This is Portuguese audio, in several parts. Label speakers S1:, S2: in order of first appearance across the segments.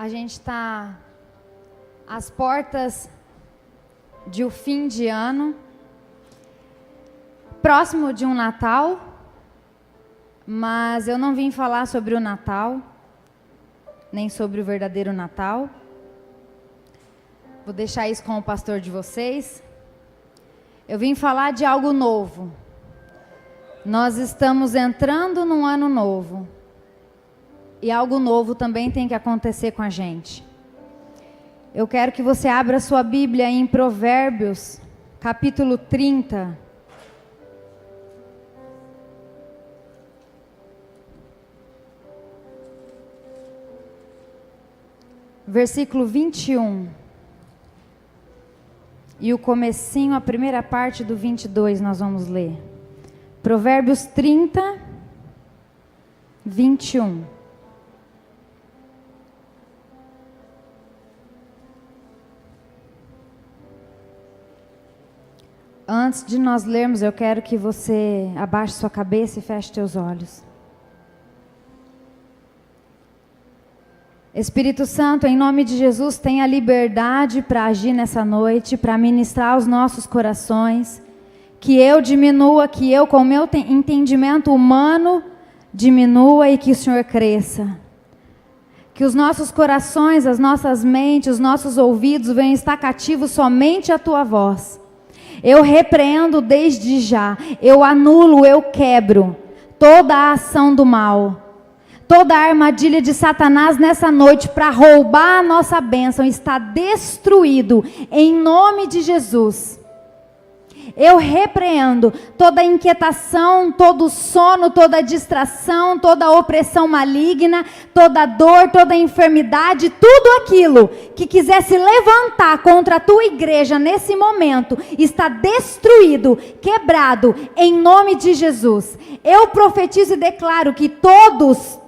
S1: A gente está às portas de um fim de ano, próximo de um Natal, mas eu não vim falar sobre o Natal, nem sobre o verdadeiro Natal. Vou deixar isso com o pastor de vocês. Eu vim falar de algo novo. Nós estamos entrando num ano novo. E algo novo também tem que acontecer com a gente. Eu quero que você abra sua Bíblia em Provérbios, capítulo 30. Versículo 21. E o comecinho, a primeira parte do 22 nós vamos ler. Provérbios 30, 21. Antes de nós lermos, eu quero que você abaixe sua cabeça e feche seus olhos. Espírito Santo, em nome de Jesus, tenha liberdade para agir nessa noite, para ministrar os nossos corações. Que eu diminua, que eu, com o meu entendimento humano, diminua e que o Senhor cresça. Que os nossos corações, as nossas mentes, os nossos ouvidos venham estar cativos somente à Tua voz. Eu repreendo desde já, eu anulo, eu quebro toda a ação do mal, toda a armadilha de Satanás nessa noite para roubar a nossa bênção está destruído em nome de Jesus. Eu repreendo toda inquietação, todo sono, toda distração, toda opressão maligna, toda dor, toda enfermidade, tudo aquilo que quiser se levantar contra a tua igreja nesse momento, está destruído, quebrado, em nome de Jesus. Eu profetizo e declaro que todos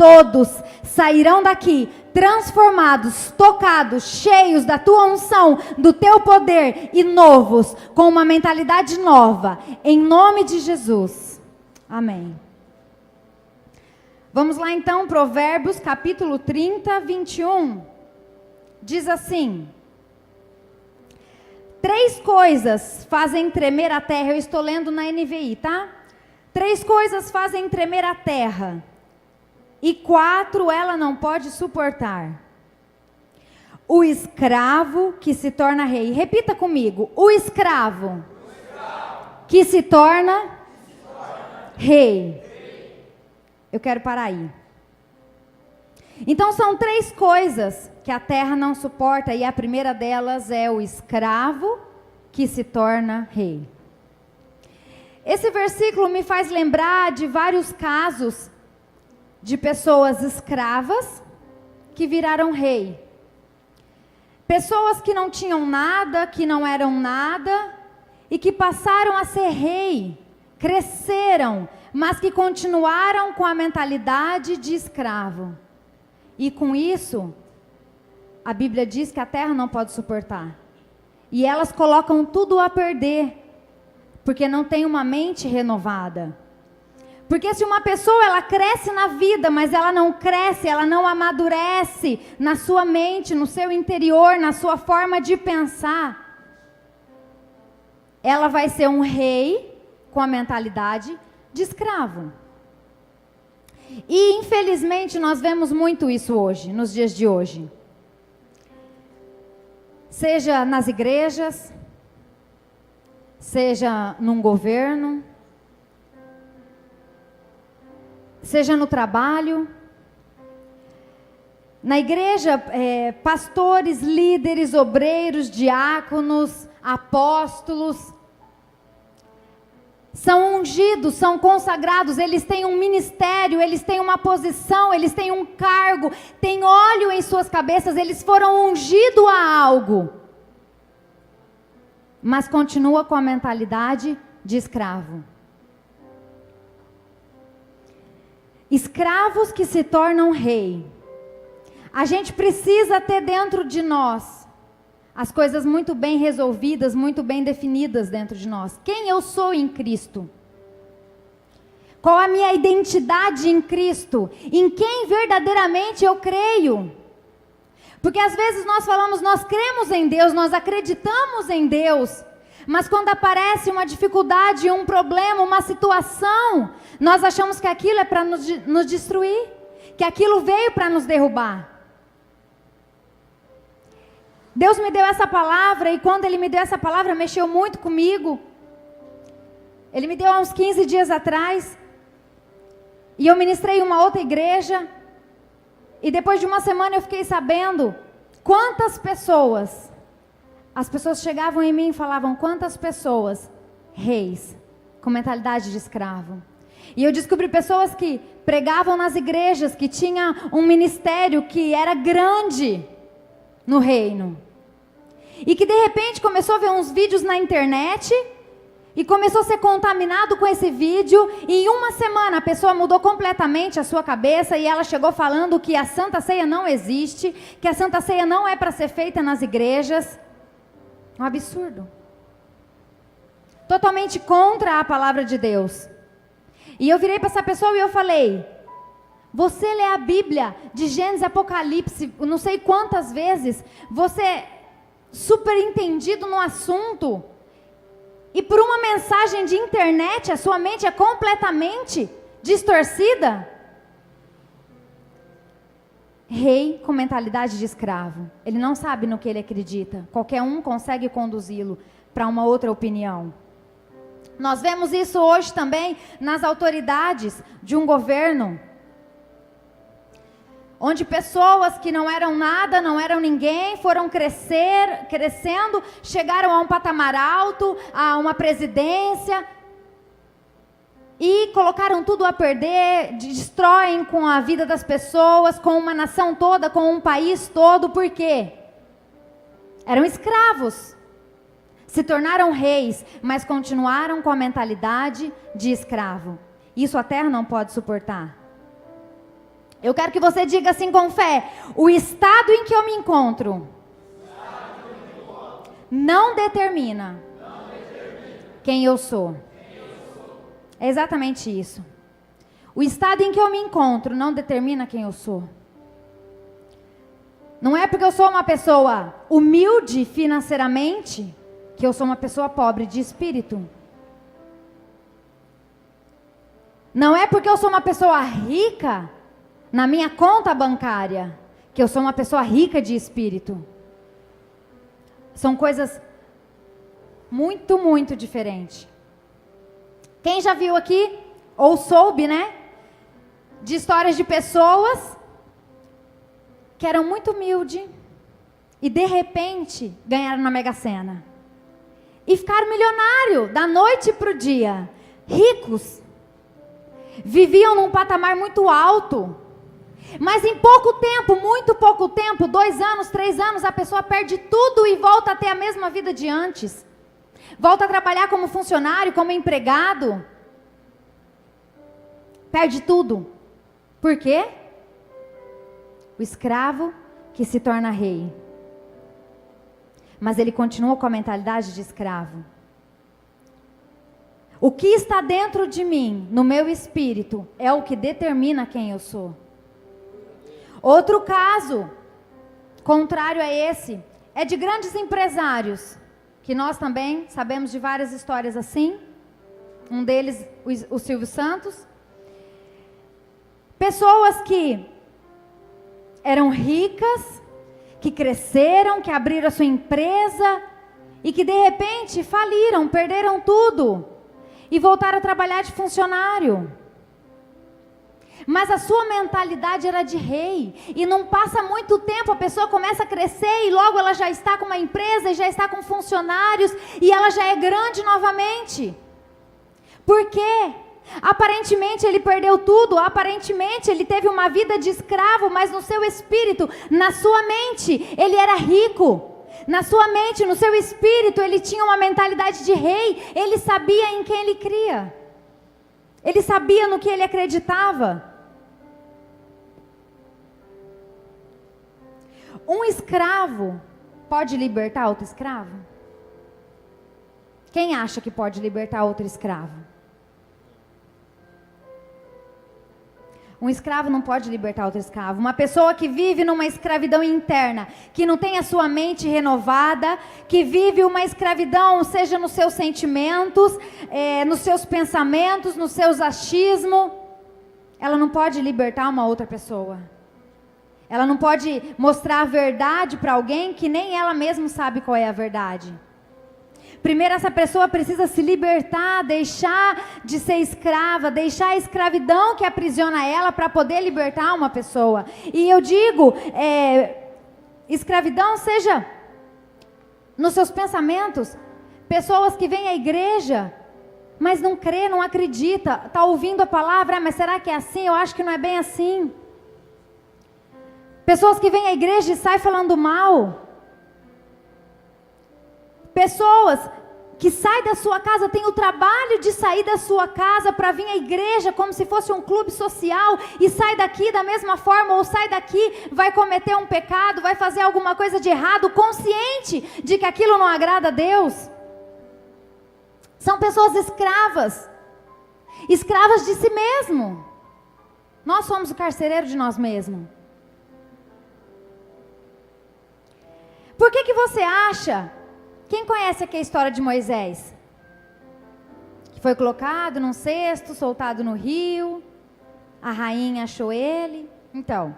S1: sairão daqui transformados, tocados, cheios da tua unção, do teu poder e novos, com uma mentalidade nova, em nome de Jesus. Amém. Vamos lá então, Provérbios capítulo 30, 21. Diz assim: 3 coisas fazem tremer a terra. Eu estou lendo na NVI, tá? 3 coisas fazem tremer a terra, e 4 ela não pode suportar. O escravo que se torna rei. Repita comigo. O escravo que se torna rei. Eu quero parar aí. Então são 3 coisas que a terra não suporta, e a primeira delas é o escravo que se torna rei. Esse versículo me faz lembrar de vários casos de pessoas escravas que viraram rei. Pessoas que não tinham nada, que não eram nada, e que passaram a ser rei, cresceram, mas que continuaram com a mentalidade de escravo. E com isso, a Bíblia diz que a terra não pode suportar. E elas colocam tudo a perder, porque não tem uma mente renovada. Porque se uma pessoa ela cresce na vida, mas ela não cresce, ela não amadurece na sua mente, no seu interior, na sua forma de pensar, ela vai ser um rei com a mentalidade de escravo. E infelizmente nós vemos muito isso hoje, nos dias de hoje. Seja nas igrejas, seja num governo, seja no trabalho, na igreja, pastores, líderes, obreiros, diáconos, apóstolos, são ungidos, são consagrados, eles têm um ministério, eles têm uma posição, eles têm um cargo, têm óleo em suas cabeças, eles foram ungidos a algo, mas continua com a mentalidade de escravo. Escravos que se tornam rei. A gente precisa ter dentro de nós as coisas muito bem resolvidas, muito bem definidas dentro de nós. Quem eu sou em Cristo? Qual a minha identidade em Cristo? Em quem verdadeiramente eu creio? Porque às vezes nós falamos, nós cremos em Deus, nós acreditamos em Deus, mas quando aparece uma dificuldade, um problema, uma situação, nós achamos que aquilo é para nos destruir, que aquilo veio para nos derrubar. Deus me deu essa palavra, e quando Ele me deu essa palavra, mexeu muito comigo. Ele me deu há uns 15 dias atrás, e eu ministrei em uma outra igreja, e depois de uma semana eu fiquei sabendo quantas pessoas, as pessoas chegavam em mim e falavam, quantas pessoas, reis, com mentalidade de escravo. E eu descobri pessoas que pregavam nas igrejas, que tinham um ministério que era grande no reino. E que de repente começou a ver uns vídeos na internet e começou a ser contaminado com esse vídeo, e em uma semana a pessoa mudou completamente a sua cabeça, e ela chegou falando que a Santa Ceia não existe, que a Santa Ceia não é para ser feita nas igrejas. Um absurdo. Totalmente contra a palavra de Deus. E eu virei para essa pessoa e eu falei, você lê a Bíblia de Gênesis, Apocalipse, não sei quantas vezes, você super entendido no assunto, e por uma mensagem de internet, a sua mente é completamente distorcida? Rei com mentalidade de escravo. Ele não sabe no que ele acredita. Qualquer um consegue conduzi-lo para uma outra opinião. Nós vemos isso hoje também nas autoridades de um governo, onde pessoas que não eram nada, não eram ninguém, foram crescendo, chegaram a um patamar alto, a uma presidência, e colocaram tudo a perder, destroem com a vida das pessoas, com uma nação toda, com um país todo. Por quê? Eram escravos. Se tornaram reis, mas continuaram com a mentalidade de escravo. Isso a terra não pode suportar. Eu quero que você diga assim com fé, o estado em que eu me encontro não determina quem eu sou. É exatamente isso. O estado em que eu me encontro não determina quem eu sou. Não é porque eu sou uma pessoa humilde financeiramente que eu sou uma pessoa pobre de espírito. Não é porque eu sou uma pessoa rica na minha conta bancária que eu sou uma pessoa rica de espírito. São coisas muito, muito diferentes. Quem já viu aqui, ou soube, né, de histórias de pessoas que eram muito humildes e de repente ganharam na Mega Sena e ficaram milionários da noite para o dia, ricos, viviam num patamar muito alto, mas em pouco tempo, muito pouco tempo, 2 anos, 3 anos, a pessoa perde tudo e volta a ter a mesma vida de antes, volta a trabalhar como funcionário, como empregado, perde tudo. Por quê? O escravo que se torna rei, mas ele continua com a mentalidade de escravo. O que está dentro de mim, no meu espírito, é o que determina quem eu sou. Outro caso, contrário a esse, é de grandes empresários, que nós também sabemos de várias histórias assim. Um deles, o Silvio Santos. Pessoas que eram ricas, que cresceram, que abriram a sua empresa e que de repente faliram, perderam tudo e voltaram a trabalhar de funcionário. Mas a sua mentalidade era de rei, e não passa muito tempo, a pessoa começa a crescer e logo ela já está com uma empresa e já está com funcionários e ela já é grande novamente. Por quê? Aparentemente ele perdeu tudo, aparentemente ele teve uma vida de escravo, mas no seu espírito, na sua mente, ele era rico. Na sua mente, no seu espírito, ele tinha uma mentalidade de rei, ele sabia em quem ele cria. Ele sabia no que ele acreditava. Um escravo pode libertar outro escravo? Quem acha que pode libertar outro escravo? Um escravo não pode libertar outro escravo. Uma pessoa que vive numa escravidão interna, que não tem a sua mente renovada, que vive uma escravidão, seja nos seus sentimentos, nos seus pensamentos, nos seus achismos, ela não pode libertar uma outra pessoa. Ela não pode mostrar a verdade para alguém que nem ela mesma sabe qual é a verdade. Primeiro, essa pessoa precisa se libertar, deixar de ser escrava, deixar a escravidão que aprisiona ela para poder libertar uma pessoa. E eu digo, escravidão seja nos seus pensamentos. Pessoas que vêm à igreja, mas não crê, não acredita, está ouvindo a palavra, mas será que é assim? Eu acho que não é bem assim. Pessoas que vêm à igreja e saem falando mal. Pessoas que saem da sua casa, têm o trabalho de sair da sua casa para vir à igreja como se fosse um clube social e sai daqui da mesma forma, ou sai daqui, vai cometer um pecado, vai fazer alguma coisa de errado, consciente de que aquilo não agrada a Deus. São pessoas escravas, escravas de si mesmo. Nós somos o carcereiro de nós mesmos. Por que você acha? Quem conhece aqui a história de Moisés? Que foi colocado num cesto, soltado no rio, a rainha achou ele. Então,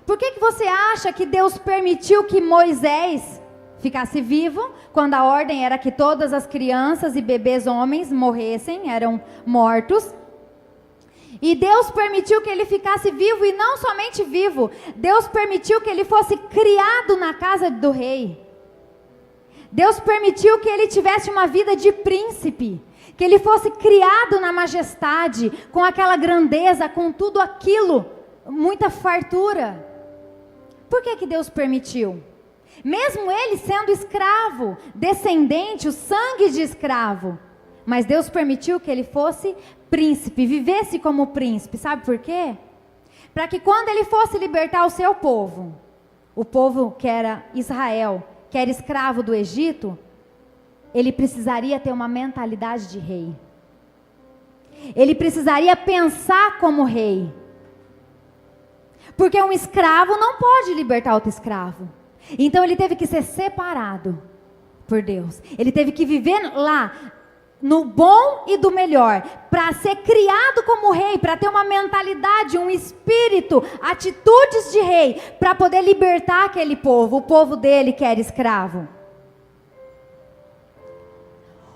S1: por que você acha que Deus permitiu que Moisés ficasse vivo, quando a ordem era que todas as crianças e bebês homens morressem, eram mortos? E Deus permitiu que ele ficasse vivo, e não somente vivo, Deus permitiu que ele fosse criado na casa do rei. Deus permitiu que ele tivesse uma vida de príncipe, que ele fosse criado na majestade, com aquela grandeza, com tudo aquilo, muita fartura. Por que Deus permitiu? Mesmo ele sendo escravo, descendente, o sangue de escravo, mas Deus permitiu que ele fosse príncipe, vivesse como príncipe. Sabe por quê? Para que quando ele fosse libertar o seu povo, o povo que era Israel, que era escravo do Egito, ele precisaria ter uma mentalidade de rei. Ele precisaria pensar como rei. Porque um escravo não pode libertar outro escravo. Então ele teve que ser separado por Deus. Ele teve que viver lá, no bom e do melhor, para ser criado como rei, para ter uma mentalidade, um espírito, atitudes de rei, para poder libertar aquele povo, o povo dele que era escravo.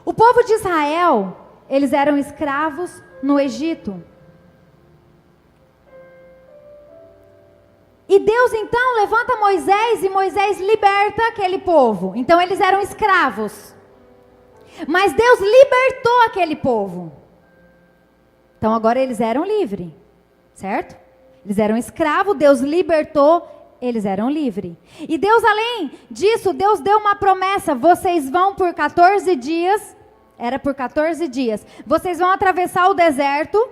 S1: O povo de Israel, eles eram escravos no Egito. E Deus então levanta Moisés, e Moisés liberta aquele povo. Então eles eram escravos. Mas Deus libertou aquele povo. Então agora eles eram livres, certo? Eles eram escravos, Deus libertou, eles eram livres. E Deus, além disso, Deus deu uma promessa: vocês vão por 14 dias, era por 14 dias, vocês vão atravessar o deserto,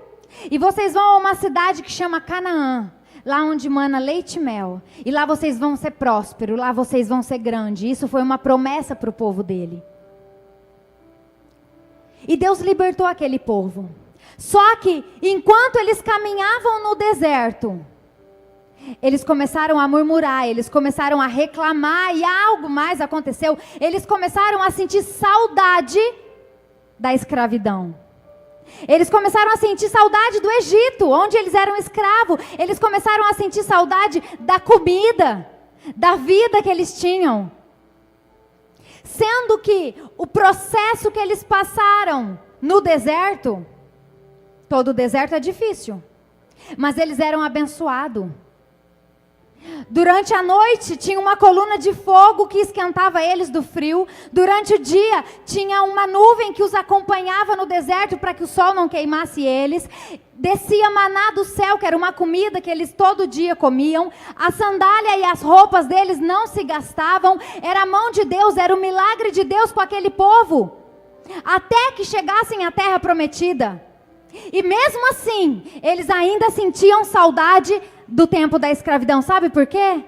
S1: e vocês vão a uma cidade que chama Canaã, lá onde mana leite e mel, e lá vocês vão ser prósperos, lá vocês vão ser grandes. Isso foi uma promessa para o povo dele. E Deus libertou aquele povo. Só que, enquanto eles caminhavam no deserto, eles começaram a murmurar, eles começaram a reclamar, e algo mais aconteceu. Eles começaram a sentir saudade da escravidão. Eles começaram a sentir saudade do Egito, onde eles eram escravos. Eles começaram a sentir saudade da comida, da vida que eles tinham. Sendo que o processo que eles passaram no deserto, todo deserto é difícil, mas eles eram abençoados. Durante a noite tinha uma coluna de fogo que esquentava eles do frio. Durante o dia tinha uma nuvem que os acompanhava no deserto para que o sol não queimasse eles. Descia maná do céu, que era uma comida que eles todo dia comiam. A sandália e as roupas deles não se gastavam. Era a mão de Deus, era o milagre de Deus com aquele povo, até que chegassem à terra prometida. E mesmo assim, eles ainda sentiam saudade do tempo da escravidão. Sabe por quê?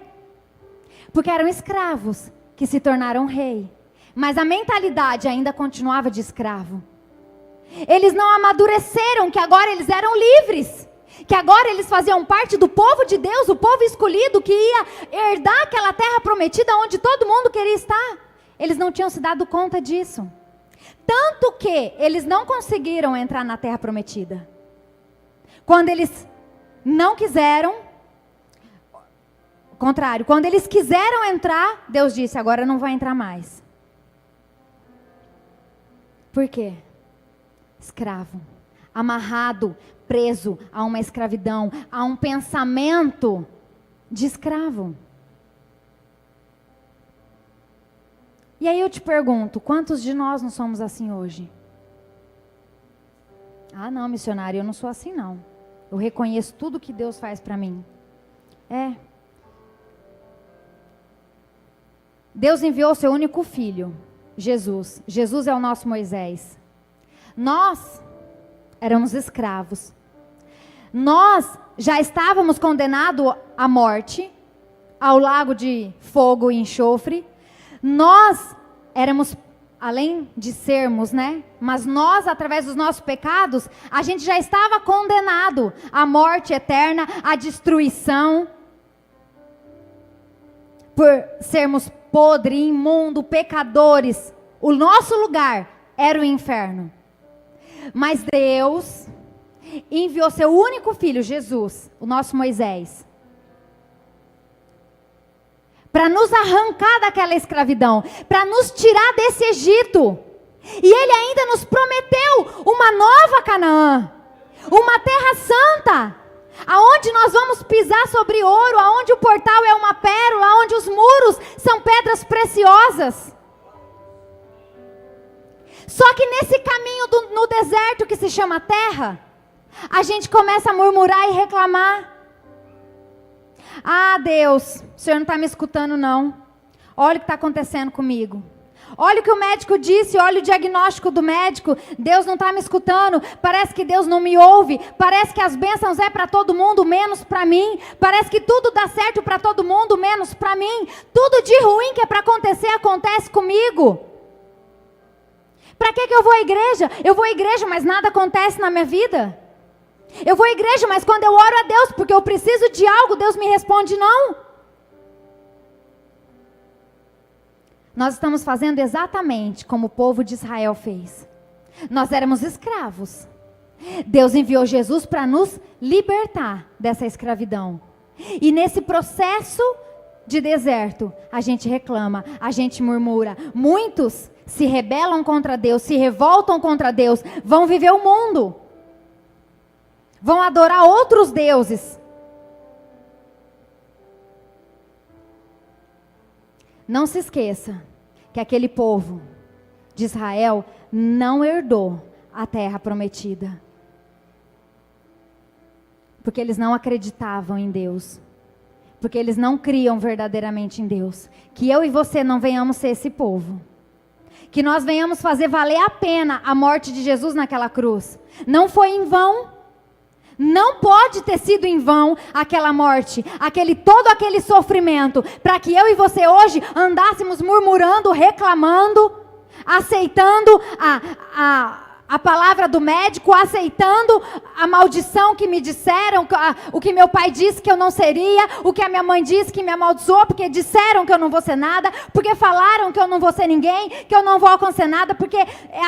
S1: Porque eram escravos que se tornaram rei, mas a mentalidade ainda continuava de escravo. Eles não amadureceram que agora eles eram livres, que agora eles faziam parte do povo de Deus, o povo escolhido que ia herdar aquela terra prometida onde todo mundo queria estar. Eles não tinham se dado conta disso. Tanto que eles não conseguiram entrar na terra prometida. Quando eles não quiseram, ao contrário, quando eles quiseram entrar, Deus disse, agora não vai entrar mais. Por quê? Escravo, amarrado, preso a uma escravidão, a um pensamento de escravo. E aí eu te pergunto, quantos de nós não somos assim hoje? Ah, não, missionário, eu não sou assim não. Eu reconheço tudo que Deus faz para mim. Deus enviou seu único filho, Jesus. Jesus é o nosso Moisés. Nós éramos escravos. Nós já estávamos condenados à morte, ao lago de fogo e enxofre. Nós éramos, além de sermos, mas nós, através dos nossos pecados, a gente já estava condenado à morte eterna, à destruição, por sermos podres, imundos, pecadores. O nosso lugar era o inferno. Mas Deus enviou seu único filho, Jesus, o nosso Moisés, para nos arrancar daquela escravidão, para nos tirar desse Egito. E Ele ainda nos prometeu uma nova Canaã, uma terra santa, aonde nós vamos pisar sobre ouro, aonde o portal é uma pérola, aonde os muros são pedras preciosas. Só que nesse caminho no deserto que se chama terra, a gente começa a murmurar e reclamar. Ah, Deus, o Senhor não está me escutando não. Olha o que está acontecendo comigo. Olha o que o médico disse, olha o diagnóstico do médico. Deus não está me escutando, parece que Deus não me ouve. Parece que as bênçãos é para todo mundo, menos para mim. Parece que tudo dá certo para todo mundo, menos para mim. Tudo de ruim que é para acontecer, acontece comigo. Para que eu vou à igreja? Eu vou à igreja, mas nada acontece na minha vida. Eu vou à igreja, mas quando eu oro a Deus, porque eu preciso de algo, Deus me responde não. Nós estamos fazendo exatamente como o povo de Israel fez. Nós éramos escravos. Deus enviou Jesus para nos libertar dessa escravidão. E nesse processo de deserto, a gente reclama, a gente murmura. Muitos se rebelam contra Deus, se revoltam contra Deus, vão viver o mundo. Vão adorar outros deuses. Não se esqueça que aquele povo de Israel não herdou a terra prometida. Porque eles não acreditavam em Deus. Porque eles não criam verdadeiramente em Deus. Que eu e você não venhamos ser esse povo. Que nós venhamos fazer valer a pena a morte de Jesus naquela cruz. Não foi em vão. Não pode ter sido em vão aquela morte, todo aquele sofrimento, para que eu e você hoje andássemos murmurando, reclamando, aceitando a palavra do médico, aceitando a maldição que me disseram, o que meu pai disse que eu não seria, o que a minha mãe disse que me amaldiçoou, porque disseram que eu não vou ser nada, porque falaram que eu não vou ser ninguém, que eu não vou alcançar nada, porque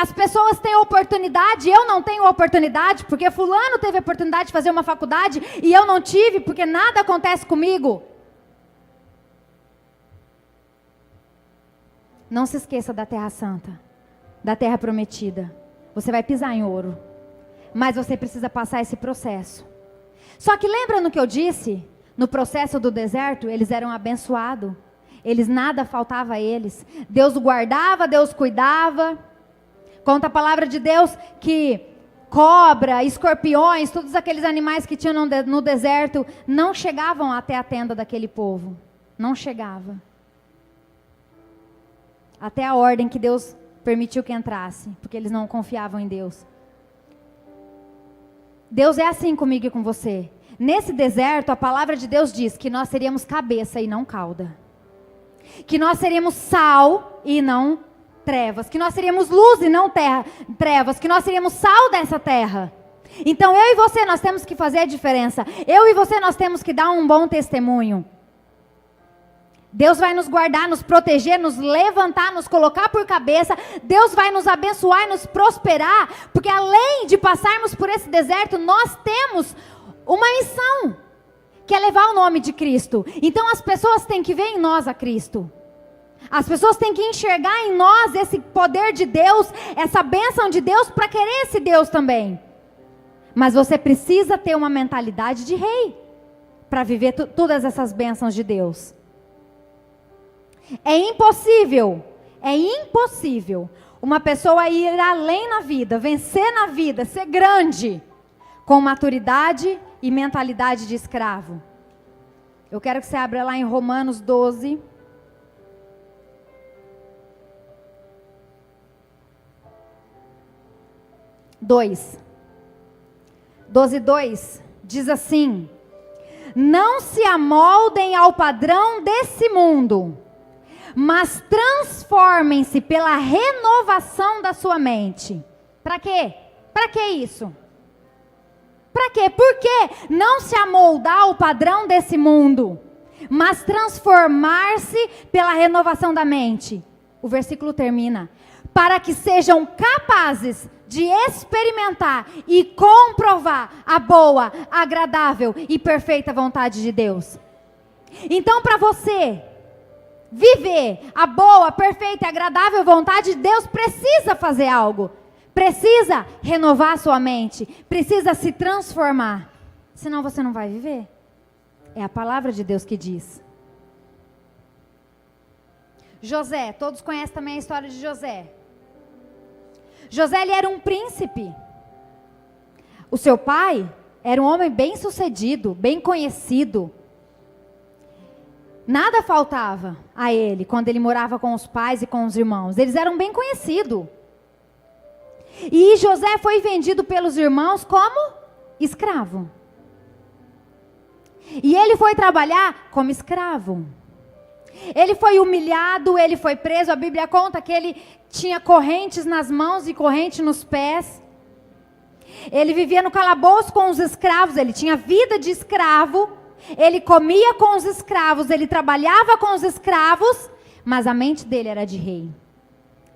S1: as pessoas têm oportunidade, eu não tenho oportunidade, porque fulano teve a oportunidade de fazer uma faculdade e eu não tive, porque nada acontece comigo. Não se esqueça da Terra Santa, da Terra Prometida. Você vai pisar em ouro, mas você precisa passar esse processo. Só que lembra no que eu disse? No processo do deserto, eles eram abençoados. Nada faltava a eles. Deus guardava, Deus cuidava. Conta a palavra de Deus que cobra, escorpiões, todos aqueles animais que tinham no deserto, não chegavam até a tenda daquele povo. Não chegava. Até a ordem que Deus permitiu que entrasse, porque eles não confiavam em Deus. Deus é assim comigo e com você. Nesse deserto, a palavra de Deus diz que nós seríamos cabeça e não cauda. Que nós seríamos sal e não trevas. Que nós seríamos luz e não trevas. Que nós seríamos sal dessa terra. Então eu e você, nós temos que fazer a diferença. Eu e você, nós temos que dar um bom testemunho. Deus vai nos guardar, nos proteger, nos levantar, nos colocar por cabeça. Deus vai nos abençoar e nos prosperar. Porque além de passarmos por esse deserto, nós temos uma missão, que é levar o nome de Cristo. Então as pessoas têm que ver em nós a Cristo. As pessoas têm que enxergar em nós esse poder de Deus, essa bênção de Deus, para querer esse Deus também. Mas você precisa ter uma mentalidade de rei, para viver todas essas bênçãos de Deus. É impossível uma pessoa ir além na vida, vencer na vida, ser grande, com maturidade e mentalidade de escravo. Eu quero que você abra lá em Romanos 12. Dois. 12:2 diz assim: não se amoldem ao padrão desse mundo, mas transformem-se pela renovação da sua mente. Para quê? Para que isso? Para quê? Por que não se amoldar ao padrão desse mundo, mas transformar-se pela renovação da mente? O versículo termina: para que sejam capazes de experimentar e comprovar a boa, agradável e perfeita vontade de Deus. Então, para você viver a boa, perfeita e agradável vontade de Deus, precisa fazer algo. Precisa renovar a sua mente. Precisa se transformar. Senão você não vai viver. É a palavra de Deus que diz. José, todos conhecem também a história de José. José, ele era um príncipe. O seu pai era um homem bem sucedido, bem conhecido. Nada faltava a ele quando ele morava com os pais e com os irmãos. Eles eram bem conhecidos. E José foi vendido pelos irmãos como escravo. E ele foi trabalhar como escravo. Ele foi humilhado, ele foi preso. A Bíblia conta que ele tinha correntes nas mãos e corrente nos pés. Ele vivia no calabouço com os escravos, ele tinha vida de escravo. Ele comia com os escravos, ele trabalhava com os escravos, mas a mente dele era de rei.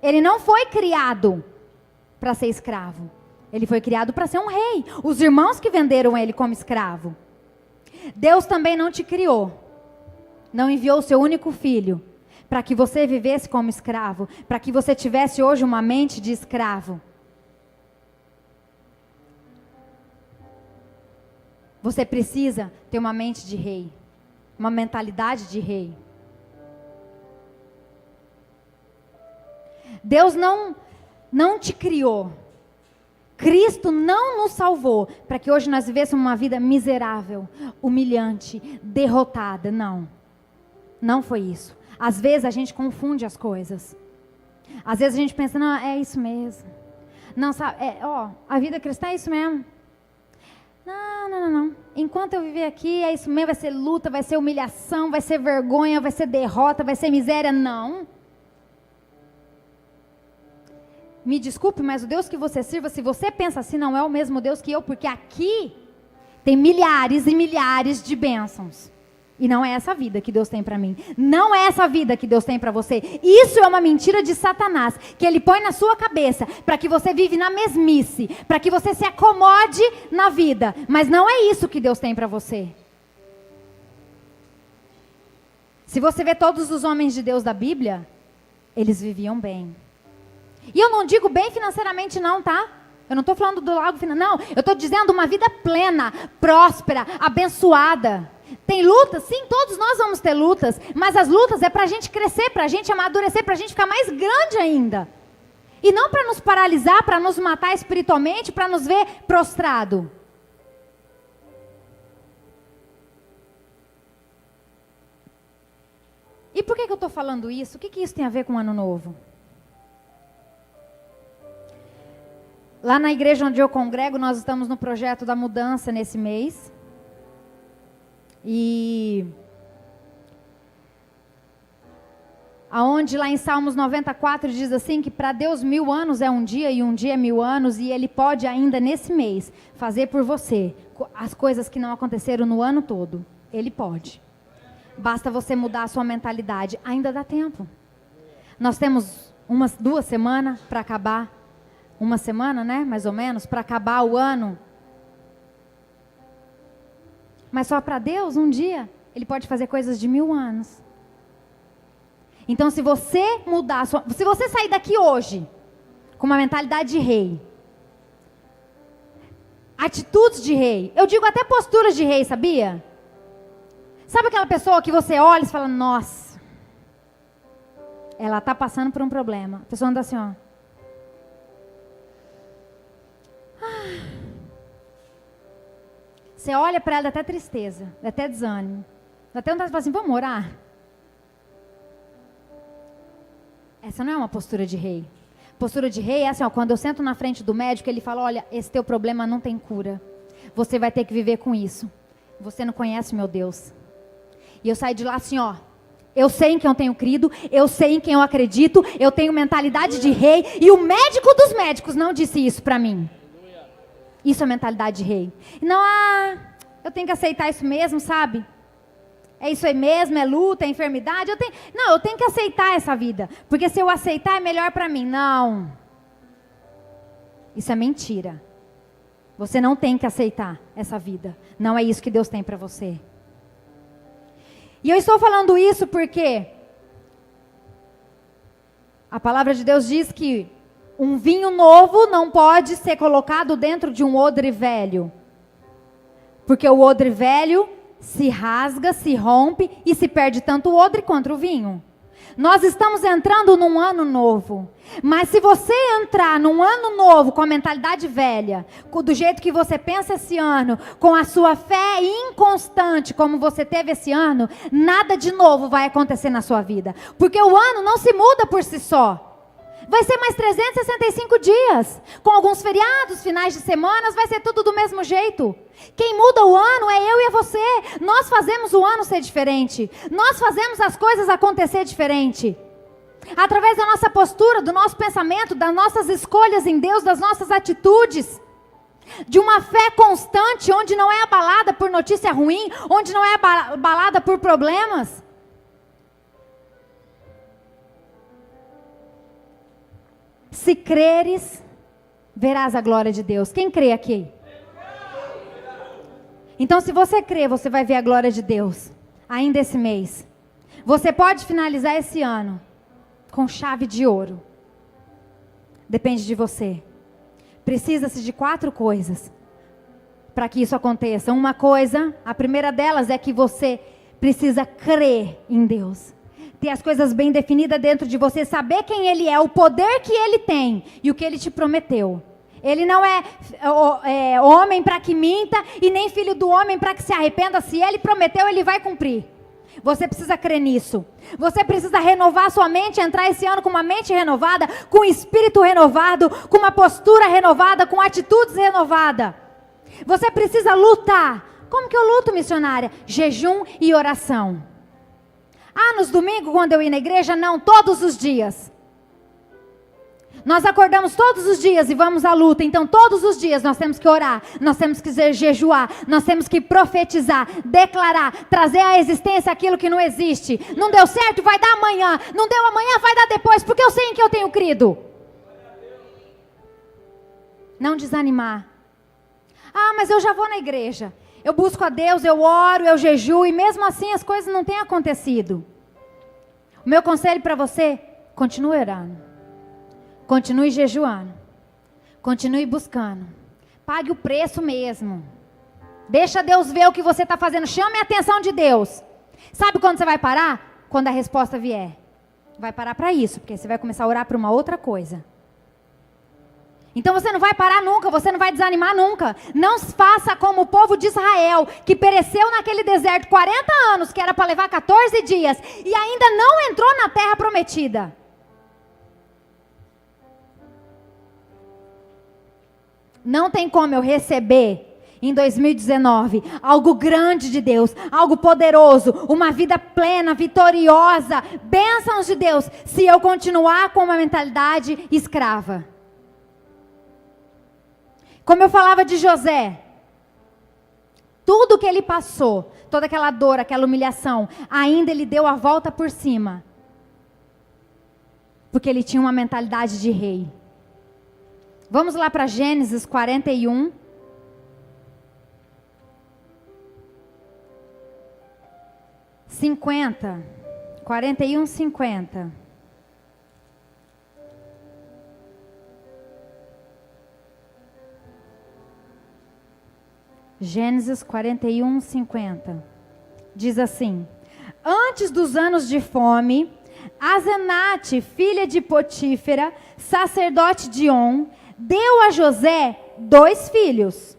S1: Ele não foi criado para ser escravo. Ele foi criado para ser um rei. Os irmãos que venderam ele como escravo. Deus também não te criou. Não enviou o seu único filho para que você vivesse como escravo, para que você tivesse hoje uma mente de escravo. Você precisa ter uma mente de rei, uma mentalidade de rei. Deus não te criou. Cristo não nos salvou para que hoje nós vivêssemos uma vida miserável, humilhante, derrotada. Não. Não foi isso. Às vezes a gente confunde as coisas. Às vezes a gente pensa, não, é isso mesmo. Não, sabe, a vida cristã é isso mesmo. Não. Enquanto eu viver aqui, é isso mesmo, vai ser luta, vai ser humilhação, vai ser vergonha, vai ser derrota, vai ser miséria. Não. Me desculpe, mas o Deus que você sirva, se você pensa assim, não é o mesmo Deus que eu, porque aqui tem milhares e milhares de bênçãos. E não é essa vida que Deus tem para mim. Não é essa vida que Deus tem para você. Isso é uma mentira de Satanás, que ele põe na sua cabeça, para que você vive na mesmice, para que você se acomode na vida. Mas não é isso que Deus tem para você. Se você vê todos os homens de Deus da Bíblia, eles viviam bem. E eu não digo bem financeiramente não, tá? Eu não estou falando do lago financeiro, não. Eu estou dizendo uma vida plena, próspera, abençoada. Tem lutas? Sim, todos nós vamos ter lutas. Mas as lutas é para a gente crescer, para a gente amadurecer, para a gente ficar mais grande ainda. E não para nos paralisar, para nos matar espiritualmente, para nos ver prostrado. E por que eu estou falando isso? O que isso tem a ver com o Ano Novo? Lá na igreja onde eu congrego, nós estamos no projeto da mudança nesse mês. E aonde lá em Salmos 94 diz assim, que para Deus 1000 anos é um dia e um dia é 1000 anos, e Ele pode ainda nesse mês fazer por você as coisas que não aconteceram no ano todo. Ele pode. Basta você mudar a sua mentalidade. Ainda dá tempo. Nós temos 2 semanas para acabar. Uma semana, né? Mais ou menos, para acabar o ano. Mas só para Deus, um dia, Ele pode fazer coisas de 1000 anos. Então, se você mudar, se você sair daqui hoje com uma mentalidade de rei, atitudes de rei, eu digo até posturas de rei, sabia? Sabe aquela pessoa que você olha e fala, nossa, ela está passando por um problema. A pessoa anda assim, ó. Você olha para ela, dá até tristeza, dá até desânimo. Dá até vontade de falar assim, vamos orar? Essa não é uma postura de rei. Postura de rei é assim, ó, quando eu sento na frente do médico, ele fala, olha, esse teu problema não tem cura. Você vai ter que viver com isso. Você não conhece meu Deus. E eu saio de lá assim, ó. Eu sei em quem eu tenho crido, eu sei em quem eu acredito, eu tenho mentalidade de rei. E o médico dos médicos não disse isso para mim. Isso é mentalidade de rei. Não, eu tenho que aceitar isso mesmo, sabe? É isso aí mesmo, é luta, é enfermidade. Eu tenho que aceitar essa vida. Porque se eu aceitar é melhor para mim. Não. Isso é mentira. Você não tem que aceitar essa vida. Não é isso que Deus tem para você. E eu estou falando isso porque a palavra de Deus diz que um vinho novo não pode ser colocado dentro de um odre velho. Porque o odre velho se rasga, se rompe e se perde tanto o odre quanto o vinho. Nós estamos entrando num ano novo. Mas se você entrar num ano novo com a mentalidade velha, do jeito que você pensa esse ano, com a sua fé inconstante como você teve esse ano, nada de novo vai acontecer na sua vida. Porque o ano não se muda por si só. Vai ser mais 365 dias. Com alguns feriados, finais de semanas, vai ser tudo do mesmo jeito. Quem muda o ano é eu e você. Nós fazemos o ano ser diferente. Nós fazemos as coisas acontecer diferente. Através da nossa postura, do nosso pensamento, das nossas escolhas em Deus, das nossas atitudes. De uma fé constante, onde não é abalada por notícia ruim, onde não é abalada por problemas. Se creres, verás a glória de Deus. Quem crê aqui? Então, se você crê, você vai ver a glória de Deus. Ainda esse mês. Você pode finalizar esse ano com chave de ouro. Depende de você. Precisa-se de 4 coisas para que isso aconteça. Uma coisa, a primeira delas é que você precisa crer em Deus. Ter as coisas bem definidas dentro de você, saber quem Ele é, o poder que Ele tem e o que Ele te prometeu. Ele não é homem para que minta e nem filho do homem para que se arrependa. Se Ele prometeu, Ele vai cumprir. Você precisa crer nisso. Você precisa renovar sua mente, entrar esse ano com uma mente renovada, com um espírito renovado, com uma postura renovada, com atitudes renovadas. Você precisa lutar. Como que eu luto, missionária? Jejum e oração. Nos domingos, quando eu ia na igreja, não, todos os dias. Nós acordamos todos os dias e vamos à luta. Então, todos os dias nós temos que orar, nós temos que jejuar, nós temos que profetizar, declarar, trazer à existência aquilo que não existe. Não deu certo, vai dar amanhã. Não deu amanhã, vai dar depois, porque eu sei em que eu tenho crido. Não desanimar. Mas eu já vou na igreja. Eu busco a Deus, eu oro, eu jejuo e mesmo assim as coisas não têm acontecido. O meu conselho para você, continue orando. Continue jejuando. Continue buscando. Pague o preço mesmo. Deixa Deus ver o que você está fazendo. Chame a atenção de Deus. Sabe quando você vai parar? Quando a resposta vier. Vai parar para isso, porque você vai começar a orar para uma outra coisa. Então você não vai parar nunca, você não vai desanimar nunca. Não faça como o povo de Israel, que pereceu naquele deserto 40 anos, que era para levar 14 dias, e ainda não entrou na terra prometida. Não tem como eu receber em 2019, algo grande de Deus, algo poderoso, uma vida plena, vitoriosa, bênçãos de Deus, se eu continuar com uma mentalidade escrava. Como eu falava de José, tudo que ele passou, toda aquela dor, aquela humilhação, ainda ele deu a volta por cima, porque ele tinha uma mentalidade de rei. Vamos lá para Gênesis 41. (50) 41, 50. Gênesis 41, 50. Diz assim: antes dos anos de fome, Asenate, filha de Potífera, sacerdote de On, deu a José 2 filhos.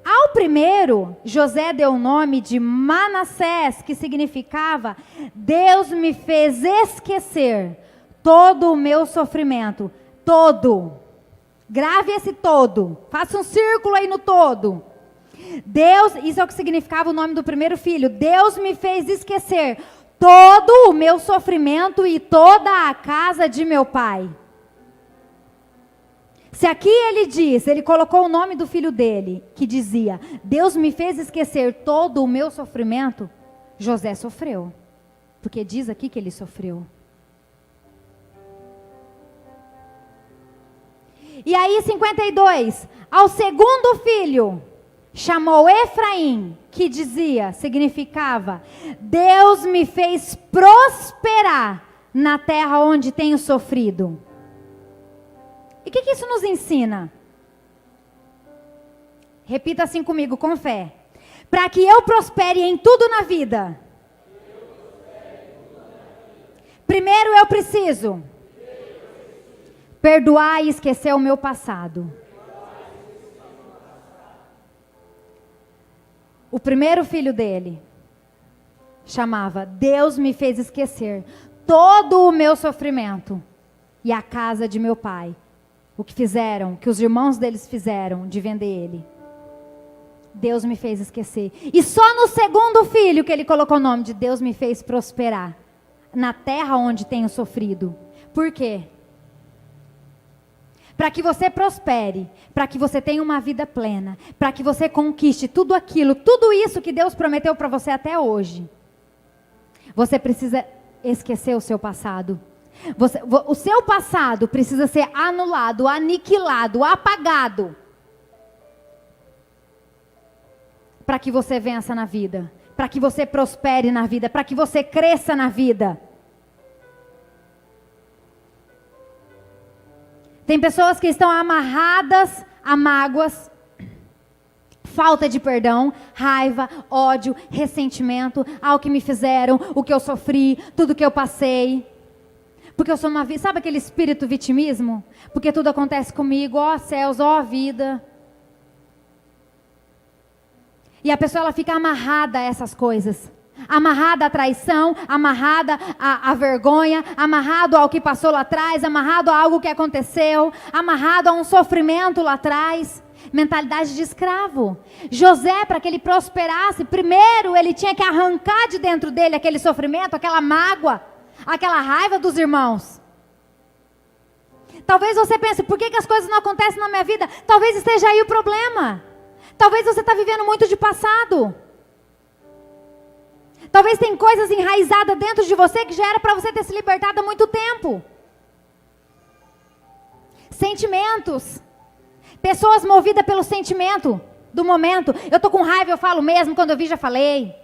S1: Ao primeiro, José deu o nome de Manassés, que significava: Deus me fez esquecer todo o meu sofrimento. Todo. Grave esse todo. Faça um círculo aí no todo. Deus, isso é o que significava o nome do primeiro filho. Deus me fez esquecer todo o meu sofrimento e toda a casa de meu pai. Se aqui ele diz, ele colocou o nome do filho dele, que dizia: Deus me fez esquecer todo o meu sofrimento, José sofreu. Porque diz aqui que ele sofreu. E aí 52, ao segundo filho, chamou Efraim, que dizia, significava: Deus me fez prosperar na terra onde tenho sofrido. E o que isso nos ensina? Repita assim comigo, com fé. Para que eu prospere em tudo na vida. Primeiro eu preciso perdoar e esquecer o meu passado. O primeiro filho dele chamava: Deus me fez esquecer todo o meu sofrimento e a casa de meu pai. O que fizeram, que os irmãos deles fizeram de vender ele. Deus me fez esquecer. E só no segundo filho que ele colocou o nome de Deus me fez prosperar na terra onde tenho sofrido. Por quê? Para que você prospere, para que você tenha uma vida plena, para que você conquiste tudo aquilo, tudo isso que Deus prometeu para você até hoje. Você precisa esquecer o seu passado. O seu passado precisa ser anulado, aniquilado, apagado. Para que você vença na vida, para que você prospere na vida, para que você cresça na vida. Tem pessoas que estão amarradas a mágoas, falta de perdão, raiva, ódio, ressentimento ao que me fizeram, o que eu sofri, tudo que eu passei. Porque eu sou uma vida, sabe aquele espírito vitimismo? Porque tudo acontece comigo, ó céus, ó vida. E a pessoa ela fica amarrada a essas coisas. Amarrada à traição, amarrada à vergonha, amarrado ao que passou lá atrás, amarrado a algo que aconteceu, amarrado a um sofrimento lá atrás. Mentalidade de escravo. José, para que ele prosperasse, primeiro ele tinha que arrancar de dentro dele aquele sofrimento, aquela mágoa, aquela raiva dos irmãos. Talvez você pense: por que as coisas não acontecem na minha vida? Talvez esteja aí o problema. Talvez você está vivendo muito de passado. Talvez tem coisas enraizadas dentro de você que já era para você ter se libertado há muito tempo. Sentimentos. Pessoas movidas pelo sentimento do momento. Eu estou com raiva, eu falo mesmo, quando eu vi já falei.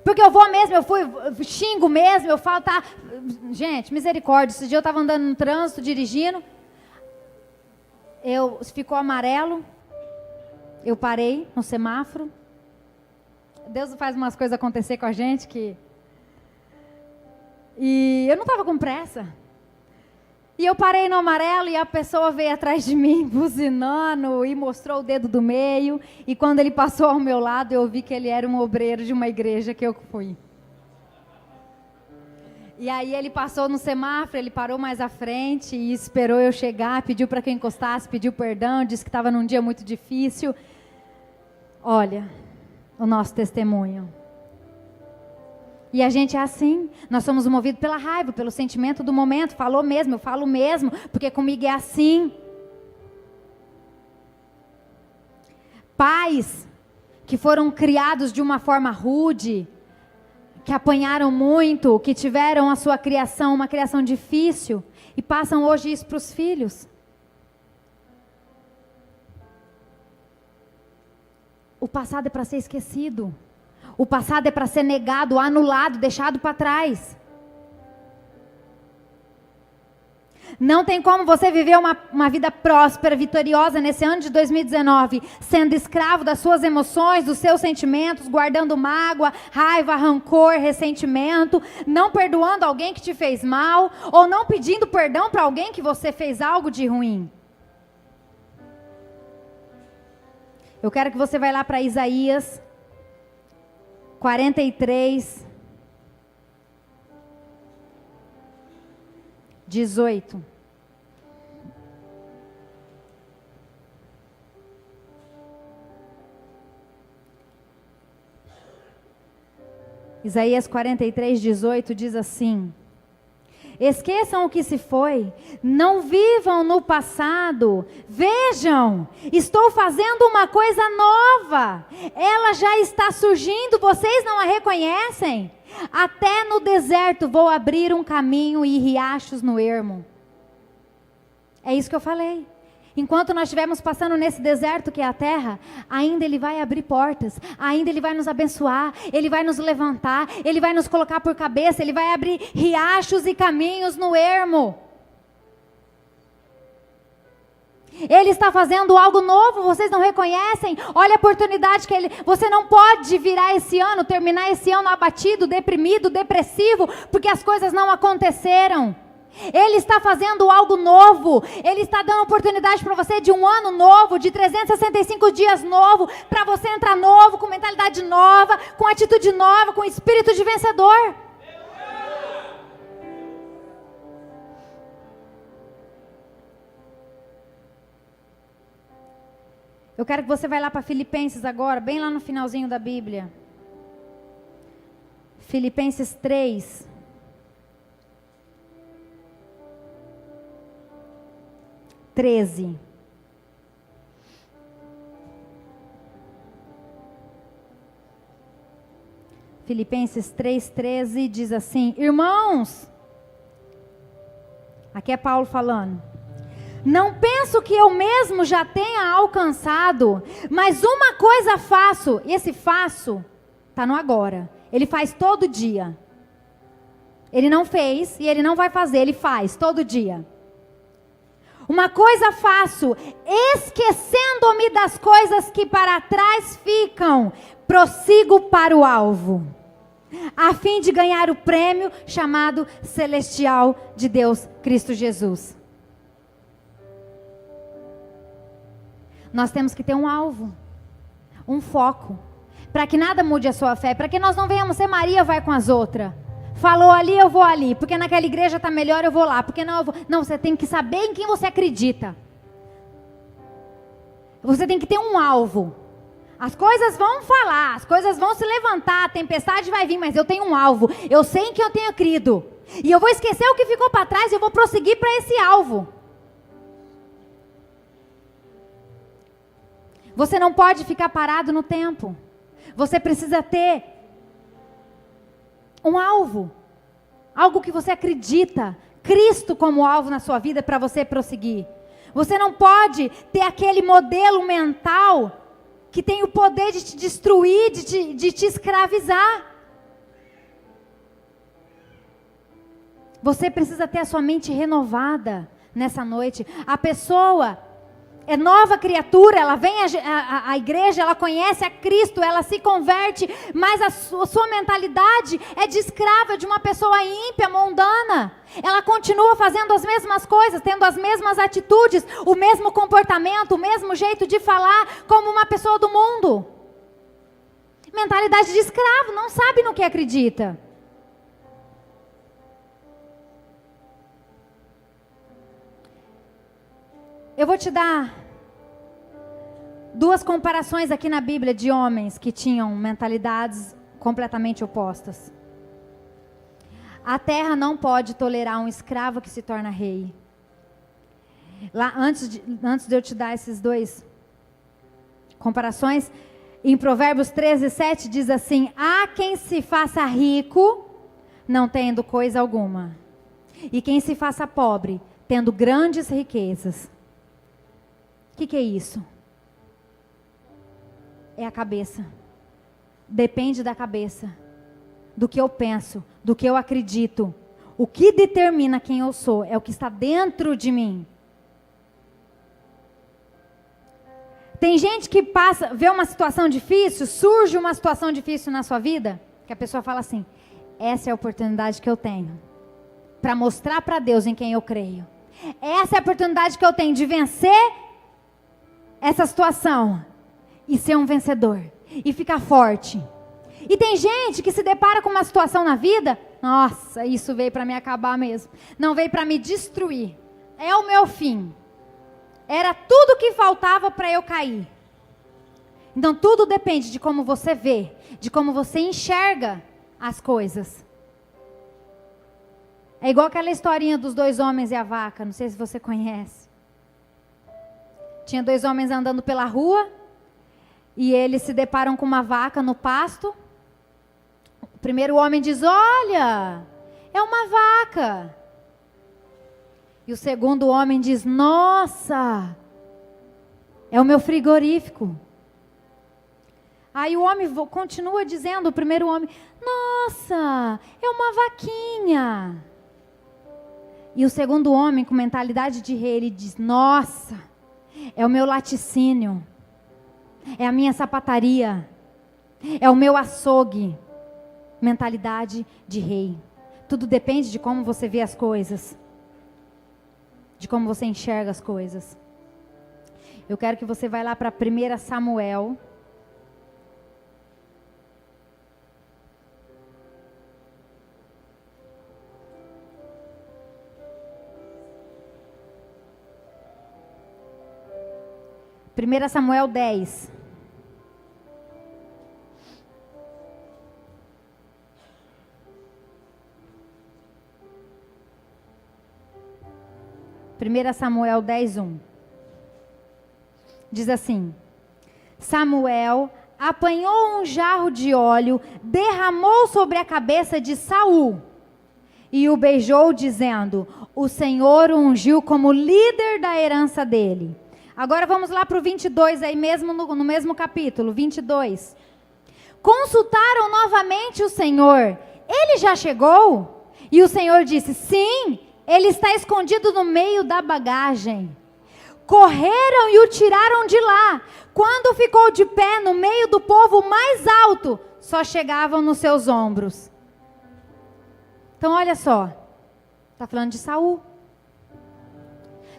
S1: Porque eu vou mesmo, eu xingo mesmo, eu falo, tá. Gente, misericórdia, esse dia eu estava andando no trânsito, dirigindo. Ficou amarelo. Eu parei no semáforo. Deus faz umas coisas acontecer com a gente que... E eu não estava com pressa. E eu parei no amarelo e a pessoa veio atrás de mim, buzinando, e mostrou o dedo do meio. E quando ele passou ao meu lado, eu vi que ele era um obreiro de uma igreja que eu fui. E aí ele passou no semáforo, ele parou mais à frente e esperou eu chegar, pediu para que eu encostasse, pediu perdão, disse que estava num dia muito difícil. Olha, o nosso testemunho. E a gente é assim, nós somos movidos pela raiva, pelo sentimento do momento. Falou mesmo, eu falo mesmo, porque comigo é assim. Pais que foram criados de uma forma rude, que apanharam muito, que tiveram a sua criação, uma criação difícil, e passam hoje isso para os filhos. O passado é para ser esquecido. O passado é para ser negado, anulado, deixado para trás. Não tem como você viver uma vida próspera, vitoriosa nesse ano de 2019, sendo escravo das suas emoções, dos seus sentimentos, guardando mágoa, raiva, rancor, ressentimento, não perdoando alguém que te fez mal, ou não pedindo perdão para alguém que você fez algo de ruim. Eu quero que você vá lá para Isaías 43, 18. Isaías 43, 18 diz assim: esqueçam o que se foi, não vivam no passado, vejam, estou fazendo uma coisa nova, ela já está surgindo, vocês não a reconhecem? Até no deserto vou abrir um caminho e riachos no ermo. É isso que eu falei. Enquanto nós estivermos passando nesse deserto que é a terra, ainda Ele vai abrir portas, ainda Ele vai nos abençoar, Ele vai nos levantar, Ele vai nos colocar por cabeça, Ele vai abrir riachos e caminhos no ermo. Ele está fazendo algo novo, vocês não reconhecem? Olha a oportunidade que você não pode virar esse ano, terminar esse ano abatido, deprimido, depressivo, porque as coisas não aconteceram. Ele está fazendo algo novo, Ele está dando oportunidade para você de um ano novo, de 365 dias novo, para você entrar novo, com mentalidade nova, com atitude nova, com espírito de vencedor. Eu quero que você vá lá para Filipenses agora, bem lá no finalzinho da Bíblia. Filipenses 3. Filipenses 3:13 diz assim: irmãos, aqui é Paulo falando, não penso que eu mesmo já tenha alcançado, mas uma coisa faço, e esse faço está no agora, ele faz todo dia. Ele não fez e ele não vai fazer, ele faz todo dia. Uma coisa faço, esquecendo-me das coisas que para trás ficam, prossigo para o alvo, a fim de ganhar o prêmio chamado celestial de Deus, Cristo Jesus. Nós temos que ter um alvo, um foco, para que nada mude a sua fé, para que nós não venhamos ser Maria vai com as outras. Falou ali, eu vou ali, porque naquela igreja está melhor, eu vou lá, porque não, eu vou. Não, você tem que saber em quem você acredita. Você tem que ter um alvo. As coisas vão falar, as coisas vão se levantar, a tempestade vai vir, mas eu tenho um alvo. Eu sei em quem eu tenho crido. E eu vou esquecer o que ficou para trás e eu vou prosseguir para esse alvo. Você não pode ficar parado no tempo. Você precisa ter um alvo. Algo que você acredita. Cristo como alvo na sua vida para você prosseguir. Você não pode ter aquele modelo mental que tem o poder de te destruir, de te escravizar. Você precisa ter a sua mente renovada nessa noite. A pessoa é nova criatura, ela vem à igreja, ela conhece a Cristo, ela se converte, mas a sua mentalidade é de escrava, de uma pessoa ímpia, mundana. Ela continua fazendo as mesmas coisas, tendo as mesmas atitudes, o mesmo comportamento, o mesmo jeito de falar, como uma pessoa do mundo. Mentalidade de escravo, não sabe no que acredita. Eu vou te dar 2 comparações aqui na Bíblia de homens que tinham mentalidades completamente opostas. A terra não pode tolerar um escravo que se torna rei. Lá, antes de eu te dar esses 2 comparações, em Provérbios 13:7 diz assim: há quem se faça rico, não tendo coisa alguma, e quem se faça pobre, tendo grandes riquezas. O que é isso? É a cabeça. Depende da cabeça, do que eu penso, do que eu acredito. O que determina quem eu sou é o que está dentro de mim. Tem gente que vê uma situação difícil, surge uma situação difícil na sua vida, que a pessoa fala assim: essa é a oportunidade que eu tenho para mostrar para Deus em quem eu creio. Essa é a oportunidade que eu tenho de vencer essa situação e ser um vencedor e ficar forte. E tem gente que se depara com uma situação na vida: nossa, isso veio para me acabar mesmo, não veio para me destruir, é o meu fim. Era tudo que faltava para eu cair. Então tudo depende de como você vê, de como você enxerga as coisas. É igual aquela historinha dos 2 homens e a vaca, não sei se você conhece. Tinha 2 homens andando pela rua e eles se deparam com uma vaca no pasto. O primeiro homem diz: olha, é uma vaca. E o segundo homem diz: nossa, é o meu frigorífico. Aí o homem continua dizendo, o primeiro homem: nossa, é uma vaquinha. E o segundo homem, com mentalidade de rei, ele diz: nossa, é o meu laticínio, é a minha sapataria, é o meu açougue. Mentalidade de rei. Tudo depende de como você vê as coisas, de como você enxerga as coisas. Eu quero que você vá lá para 1 Samuel. Primeira Samuel 10. Primeira Samuel 10:1. Diz assim: Samuel apanhou um jarro de óleo, derramou sobre a cabeça de Saul e o beijou, dizendo: o Senhor o ungiu como líder da herança dele. Agora vamos lá para o 22, aí mesmo no mesmo capítulo, 22. Consultaram novamente o Senhor: ele já chegou? E o Senhor disse: sim, ele está escondido no meio da bagagem. Correram e o tiraram de lá. Quando ficou de pé no meio do povo mais alto, só chegavam nos seus ombros. Então olha só, está falando de Saul.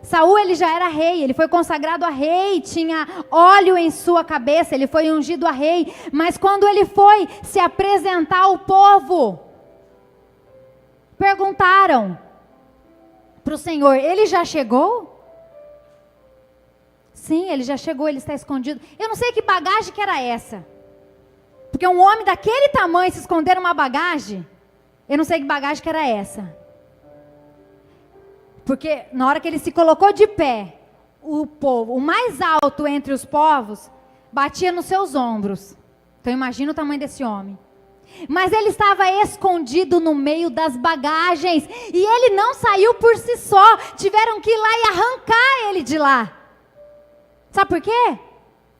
S1: Saul, ele já era rei, ele foi consagrado a rei, tinha óleo em sua cabeça, ele foi ungido a rei. Mas quando ele foi se apresentar ao povo, perguntaram para o Senhor: ele já chegou? Sim, ele já chegou, ele está escondido. Eu não sei que bagagem que era essa. Porque um homem daquele tamanho se esconder numa bagagem, eu não sei que bagagem que era essa. Porque na hora que ele se colocou de pé, o povo, o mais alto entre os povos, batia nos seus ombros. Então imagina o tamanho desse homem. Mas ele estava escondido no meio das bagagens. E ele não saiu por si só. Tiveram que ir lá e arrancar ele de lá. Sabe por quê?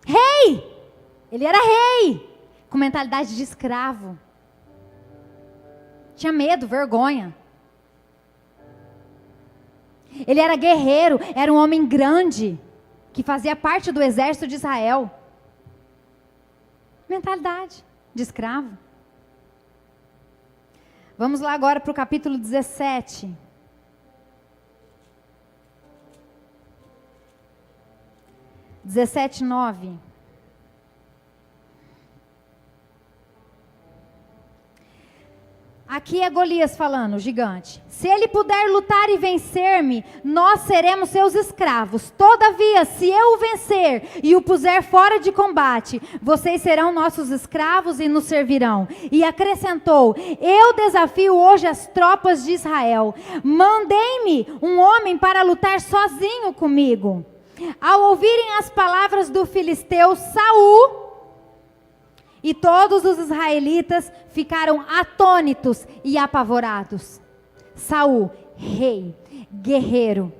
S1: Rei! Ele era rei, com mentalidade de escravo. Tinha medo, vergonha. Ele era guerreiro, era um homem grande, que fazia parte do exército de Israel. Mentalidade de escravo. Vamos lá agora para o capítulo 17. (17:9). Aqui é Golias falando, o gigante. Se ele puder lutar e vencer-me, nós seremos seus escravos. Todavia, se eu o vencer e o puser fora de combate, vocês serão nossos escravos e nos servirão. E acrescentou: eu desafio hoje as tropas de Israel. Mandei-me um homem para lutar sozinho comigo. Ao ouvirem as palavras do filisteu Saul e todos os israelitas ficaram atônitos e apavorados. Saul, rei, guerreiro,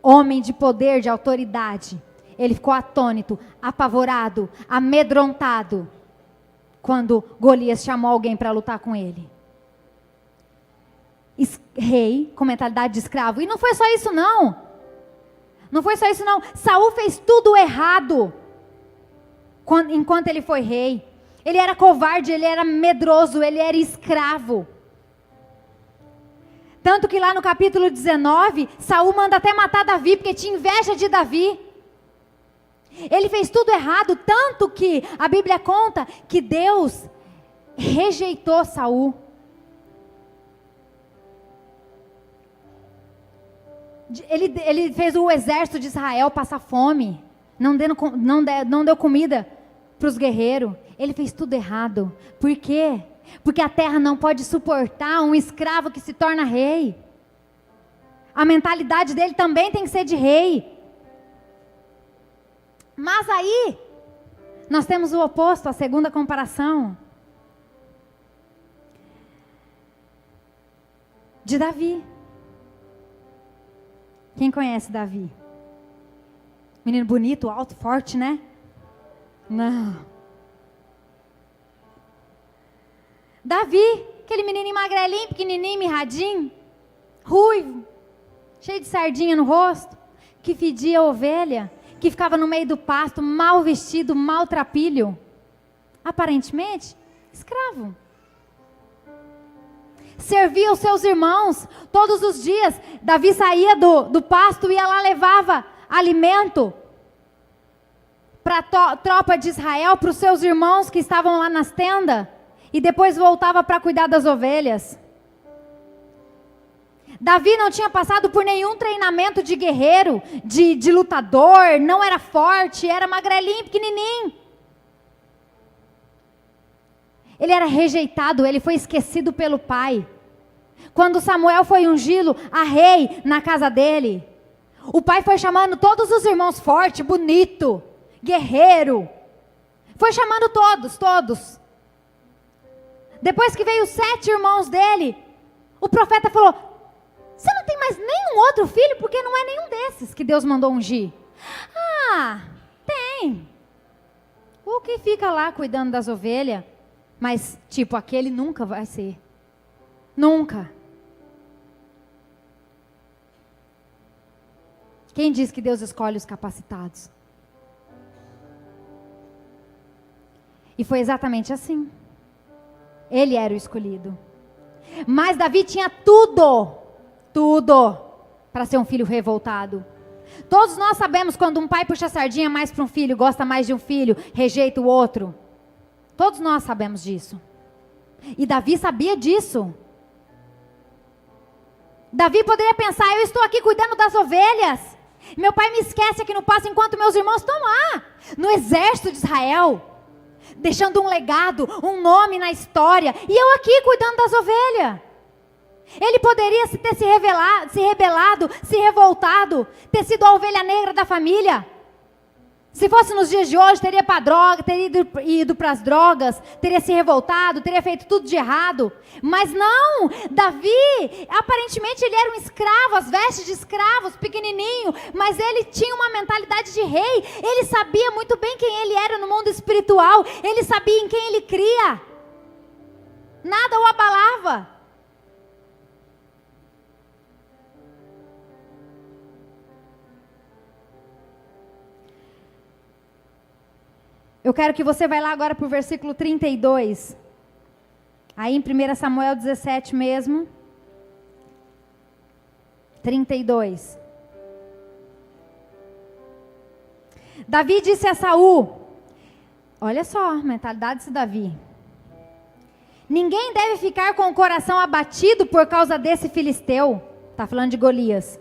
S1: homem de poder, de autoridade, ele ficou atônito, apavorado, amedrontado, quando Golias chamou alguém para lutar com ele. Rei, com mentalidade de escravo. E não foi só isso não. Não foi só isso não. Saul fez tudo errado enquanto ele foi rei. Ele era covarde, ele era medroso, ele era escravo. Tanto que lá no capítulo 19, Saul manda até matar Davi, porque tinha inveja de Davi. Ele fez tudo errado, tanto que a Bíblia conta que Deus rejeitou Saul. Ele fez o exército de Israel passar fome, não deu comida para os guerreiros. Ele fez tudo errado. Por quê? Porque a terra não pode suportar um escravo que se torna rei. A mentalidade dele também tem que ser de rei. Mas aí, nós temos o oposto, a segunda comparação. De Davi. Quem conhece Davi? Menino bonito, alto, forte, né? Não. Davi, aquele menininho magrelinho, pequenininho, mirradinho, ruivo, cheio de sardinha no rosto, que fedia ovelha, que ficava no meio do pasto, mal vestido, maltrapilho. Aparentemente, escravo. Servia os seus irmãos todos os dias. Davi saía do pasto e ia lá, levava alimento para a tropa de Israel, para os seus irmãos que estavam lá nas tendas. E depois voltava para cuidar das ovelhas. Davi não tinha passado por nenhum treinamento de guerreiro, de lutador, não era forte, era magrelinho, pequenininho. Ele era rejeitado, ele foi esquecido pelo pai. Quando Samuel foi ungí-lo a rei na casa dele, o pai foi chamando todos os irmãos forte, bonito, guerreiro. Foi chamando todos. Depois que veio os 7 irmãos dele, o profeta falou: você não tem mais nenhum outro filho? Porque não é nenhum desses que Deus mandou ungir. Ah, tem. O que fica lá cuidando das ovelhas, mas tipo, aquele nunca vai ser. Nunca. Quem diz que Deus escolhe os capacitados? E foi exatamente assim. Ele era o escolhido. Mas Davi tinha tudo para ser um filho revoltado. Todos nós sabemos quando um pai puxa a sardinha mais para um filho, gosta mais de um filho, rejeita o outro. Todos nós sabemos disso. E Davi sabia disso. Davi poderia pensar: eu estou aqui cuidando das ovelhas. Meu pai me esquece aqui no pasto enquanto meus irmãos estão lá, no exército de Israel, deixando um legado, um nome na história, e eu aqui cuidando das ovelhas. Ele poderia ter se rebelado, se revoltado, ter sido a ovelha negra da família. Se fosse nos dias de hoje, teria para droga, teria ido para as drogas, teria se revoltado, teria feito tudo de errado. Mas não, Davi, aparentemente ele era um escravo, as vestes de escravos, pequenininho, mas ele tinha uma mentalidade de rei. Ele sabia muito bem quem ele era no mundo espiritual, ele sabia em quem ele cria. Nada o abalava. Eu quero que você vá lá agora para o versículo 32. Aí em 1 Samuel 17 mesmo. 32. Davi disse a Saul, olha só a mentalidade de Davi: Ninguém deve ficar com o coração abatido por causa desse filisteu. Está falando de Golias.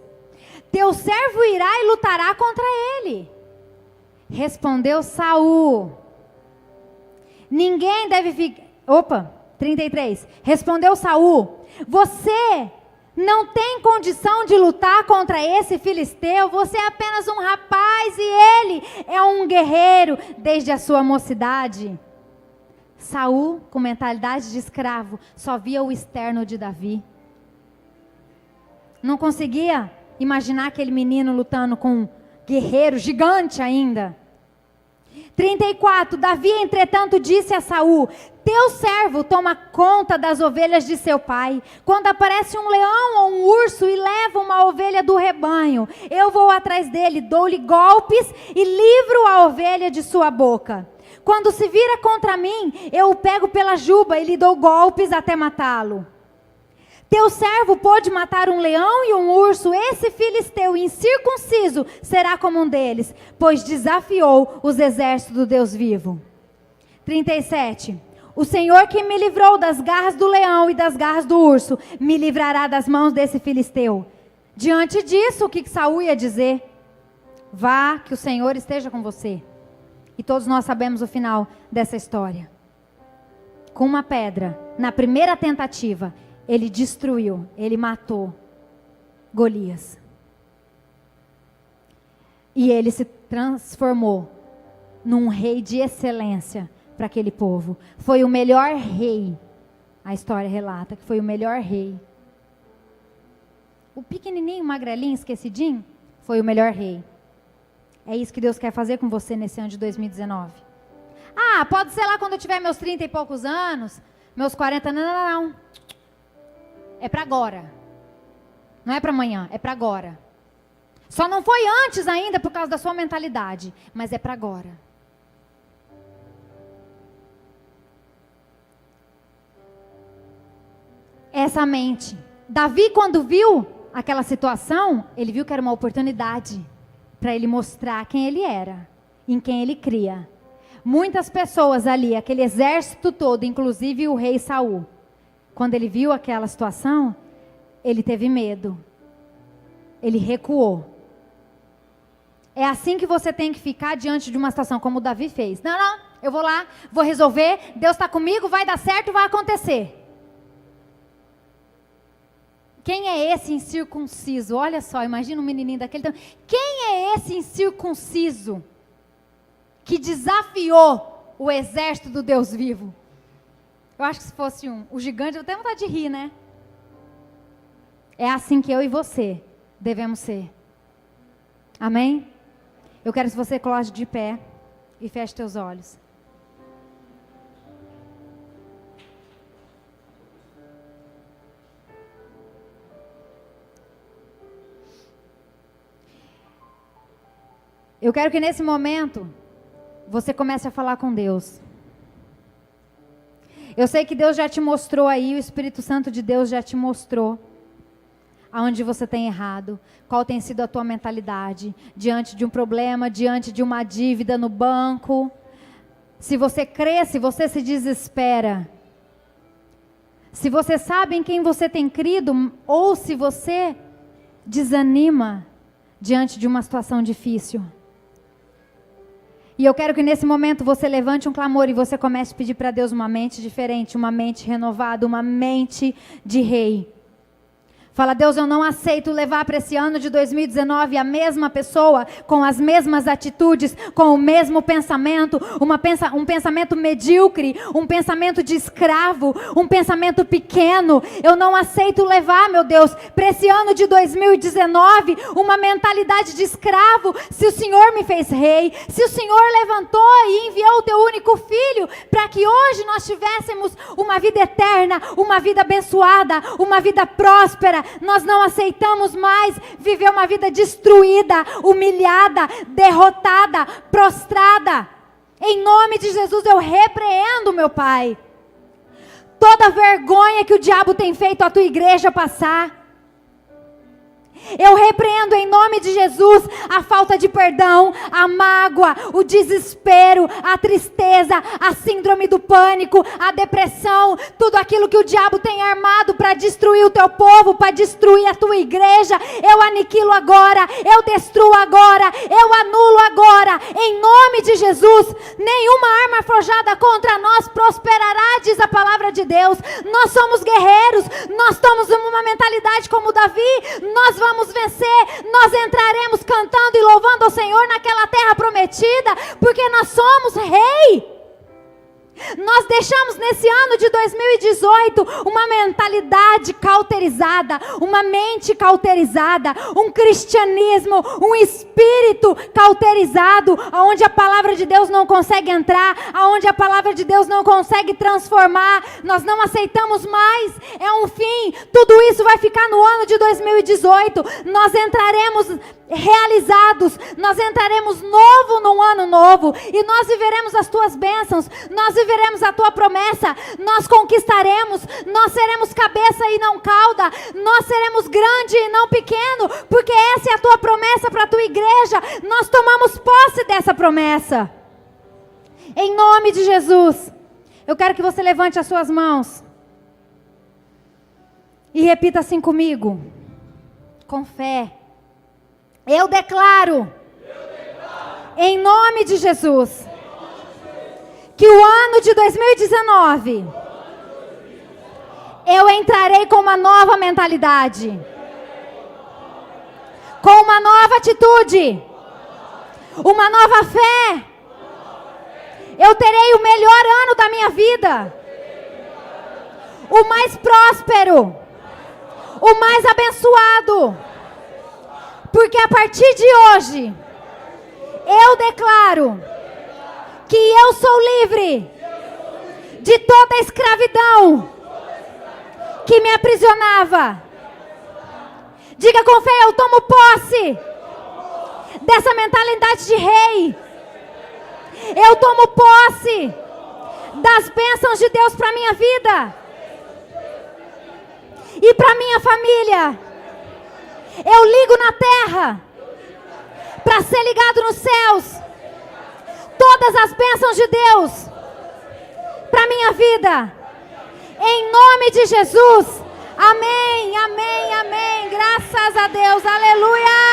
S1: Teu servo irá e lutará contra ele. Respondeu Saul. Ninguém deve ficar... 33. Respondeu Saul. Você não tem condição de lutar contra esse filisteu. Você é apenas um rapaz e ele é um guerreiro desde a sua mocidade. Saul, com mentalidade de escravo, só via o externo de Davi. Não conseguia imaginar aquele menino lutando com um guerreiro gigante ainda. 34. Davi, entretanto, disse a Saul: teu servo toma conta das ovelhas de seu pai. Quando aparece um leão ou um urso e leva uma ovelha do rebanho, eu vou atrás dele, dou-lhe golpes e livro a ovelha de sua boca. Quando se vira contra mim, eu o pego pela juba e lhe dou golpes até matá-lo. Teu servo pôde matar um leão e um urso. Esse filisteu incircunciso será como um deles, pois desafiou os exércitos do Deus vivo. 37. O Senhor que me livrou das garras do leão e das garras do urso, me livrará das mãos desse filisteu. Diante disso, o que Saul ia dizer? Vá, que o Senhor esteja com você. E todos nós sabemos o final dessa história. Com uma pedra, na primeira tentativa, ele destruiu, ele matou Golias. E ele se transformou num rei de excelência para aquele povo. Foi o melhor rei. A história relata que foi o melhor rei. O pequenininho, magrelinho, esquecidinho, foi o melhor rei. É isso que Deus quer fazer com você nesse ano de 2019. Ah, pode ser lá quando eu tiver meus 30 e poucos anos, meus 40, não. É para agora. Não é para amanhã, é para agora. Só não foi antes ainda por causa da sua mentalidade, mas é para agora. Essa mente. Davi, quando viu aquela situação, ele viu que era uma oportunidade para ele mostrar quem ele era, em quem ele cria. Muitas pessoas ali, aquele exército todo, inclusive o rei Saul, quando ele viu aquela situação, ele teve medo. Ele recuou. É assim que você tem que ficar diante de uma situação como o Davi fez. Não, eu vou lá, vou resolver, Deus está comigo, vai dar certo, vai acontecer. Quem é esse incircunciso? Olha só, imagina um menininho daquele tamanho. Quem é esse incircunciso que desafiou o exército do Deus vivo? Eu acho que se fosse o gigante, eu tenho vontade de rir, né? É assim que eu e você devemos ser. Amém? Eu quero que você coloque de pé e feche teus olhos. Eu quero que nesse momento você comece a falar com Deus. Eu sei que Deus já te mostrou aí, o Espírito Santo de Deus já te mostrou aonde você tem errado, qual tem sido a tua mentalidade, diante de um problema, diante de uma dívida no banco. Se você crê, se você se desespera, se você sabe em quem você tem crido, ou se você desanima diante de uma situação difícil. E eu quero que nesse momento você levante um clamor e você comece a pedir para Deus uma mente diferente, uma mente renovada, uma mente de rei. Fala, Deus, eu não aceito levar para esse ano de 2019 a mesma pessoa, com as mesmas atitudes, com o mesmo pensamento, um pensamento medíocre, um pensamento de escravo, um pensamento pequeno. Eu não aceito levar, meu Deus, para esse ano de 2019, uma mentalidade de escravo. Se o Senhor me fez rei, se o Senhor levantou e enviou o teu único filho, para que hoje nós tivéssemos uma vida eterna, uma vida abençoada, uma vida próspera, nós não aceitamos mais viver uma vida destruída, humilhada, derrotada, prostrada. Em nome de Jesus eu repreendo, meu Pai, toda vergonha que o diabo tem feito a tua igreja passar. Eu repreendo em nome de Jesus a falta de perdão, a mágoa, o desespero, a tristeza, a síndrome do pânico, a depressão, tudo aquilo que o diabo tem armado para destruir o teu povo, para destruir a tua igreja. Eu aniquilo agora, eu destruo agora, eu anulo agora, em nome de Jesus. Nenhuma arma forjada contra nós prosperará, diz a palavra de Deus. Nós somos guerreiros, nós estamos numa mentalidade como Davi, nós vamos vencer, nós entraremos cantando e louvando ao Senhor naquela terra prometida, porque nós somos rei. Nós deixamos nesse ano de 2018 uma mentalidade cauterizada, uma mente cauterizada, um cristianismo, um espírito cauterizado, onde a palavra de Deus não consegue entrar, onde a palavra de Deus não consegue transformar. Nós não aceitamos mais, é um fim. Tudo isso vai ficar no ano de 2018. Nós entraremos realizados, nós entraremos novo num ano novo, e nós viveremos as tuas bênçãos, nós viveremos a tua promessa, nós conquistaremos, nós seremos cabeça e não cauda, nós seremos grande e não pequeno, porque essa é a tua promessa para a tua igreja. Nós tomamos posse dessa promessa, em nome de Jesus. Eu quero que você levante as suas mãos e repita assim comigo, com fé. Eu declaro, em nome de Jesus, que o ano de 2019, eu entrarei com uma nova mentalidade, com uma nova atitude, uma nova fé. Eu terei o melhor ano da minha vida, o mais próspero, o mais abençoado. Porque a partir de hoje, eu declaro que eu sou livre de toda a escravidão que me aprisionava. Diga com fé, eu tomo posse dessa mentalidade de rei. Eu tomo posse das bênçãos de Deus para a minha vida e para a minha família. Eu ligo na terra para ser ligado nos céus. Todas as bênçãos de Deus para minha vida, em nome de Jesus. Amém, amém, amém. Graças a Deus, aleluia.